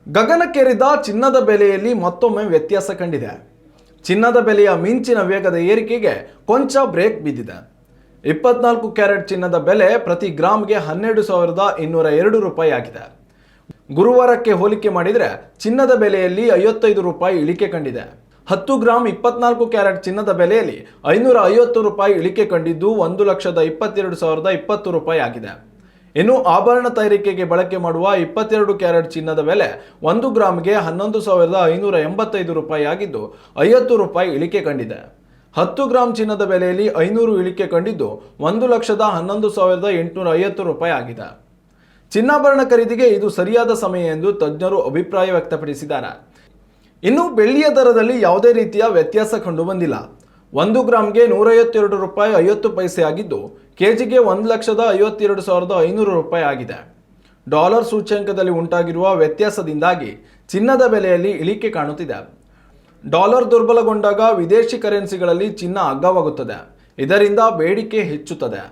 ಗಗನಕ್ಕೇರಿದ ಚಿನ್ನದ ಬೆಲೆಯಲ್ಲಿ ಮತ್ತೊಮ್ಮೆ ವ್ಯತ್ಯಾಸ ಕಂಡಿದೆ. ಚಿನ್ನದ ಬೆಲೆಯ ಮಿಂಚಿನ ವೇಗದ ಏರಿಕೆಗೆ ಕೊಂಚ ಬ್ರೇಕ್ ಬಿದ್ದಿದೆ. 24 ಕ್ಯಾರೆಟ್ ಚಿನ್ನದ ಬೆಲೆ ಪ್ರತಿ ಗ್ರಾಮ್ಗೆ 12,202 ರೂಪಾಯಿ ಆಗಿದೆ. ಗುರುವಾರಕ್ಕೆ ಹೋಲಿಕೆ ಮಾಡಿದರೆ ಚಿನ್ನದ ಬೆಲೆಯಲ್ಲಿ 55 ರೂಪಾಯಿ ಇಳಿಕೆ ಕಂಡಿದೆ. 10 ಗ್ರಾಮ್ 24 ಕ್ಯಾರೆಟ್ ಚಿನ್ನದ ಬೆಲೆಯಲ್ಲಿ 550 ರೂಪಾಯಿ ಇಳಿಕೆ ಕಂಡಿದ್ದು 1,22,020 ರೂಪಾಯಿ ಆಗಿದೆ. ಇನ್ನು ಆಭರಣ ತಯಾರಿಕೆಗೆ ಬಳಕೆ ಮಾಡುವ 22 ಕ್ಯಾರೆಟ್ ಚಿನ್ನದ ಬೆಲೆ 1 ಗ್ರಾಮ್ಗೆ 11,585 ರೂಪಾಯಿ ಆಗಿದ್ದು 50 ರೂಪಾಯಿ ಇಳಿಕೆ ಕಂಡಿದೆ. 10 ಗ್ರಾಮ್ ಚಿನ್ನದ ಬೆಲೆಯಲ್ಲಿ 500 ಇಳಿಕೆ ಕಂಡಿದ್ದು 1,11,850 ರೂಪಾಯಿ ಆಗಿದೆ. ಚಿನ್ನಾಭರಣ ಖರೀದಿಗೆ ಇದು ಸರಿಯಾದ ಸಮಯ ಎಂದು ತಜ್ಞರು ಅಭಿಪ್ರಾಯ ವ್ಯಕ್ತಪಡಿಸಿದ್ದಾರೆ. ಇನ್ನು ಬೆಳ್ಳಿಯ ದರದಲ್ಲಿ ಯಾವುದೇ ರೀತಿಯ ವ್ಯತ್ಯಾಸ ಕಂಡುಬಂದಿಲ್ಲ. 1 ಗ್ರಾಮ್ಗೆ 152 ರೂಪಾಯಿ 50 ಪೈಸೆ ಆಗಿದ್ದು ಕೆಜಿಗೆ 1,52,500 ರೂಪಾಯಿ ಆಗಿದೆ. ಡಾಲರ್ ಸೂಚ್ಯಂಕದಲ್ಲಿ ಉಂಟಾಗಿರುವ ವ್ಯತ್ಯಾಸದಿಂದಾಗಿ ಚಿನ್ನದ ಬೆಲೆಯಲ್ಲಿ ಇಳಿಕೆ ಕಾಣುತ್ತಿದೆ. ಡಾಲರ್ ದುರ್ಬಲಗೊಂಡಾಗ ವಿದೇಶಿ ಕರೆನ್ಸಿಗಳಲ್ಲಿ ಚಿನ್ನ ಅಗ್ಗವಾಗುತ್ತದೆ. ಇದರಿಂದ ಬೇಡಿಕೆ ಹೆಚ್ಚುತ್ತದೆ.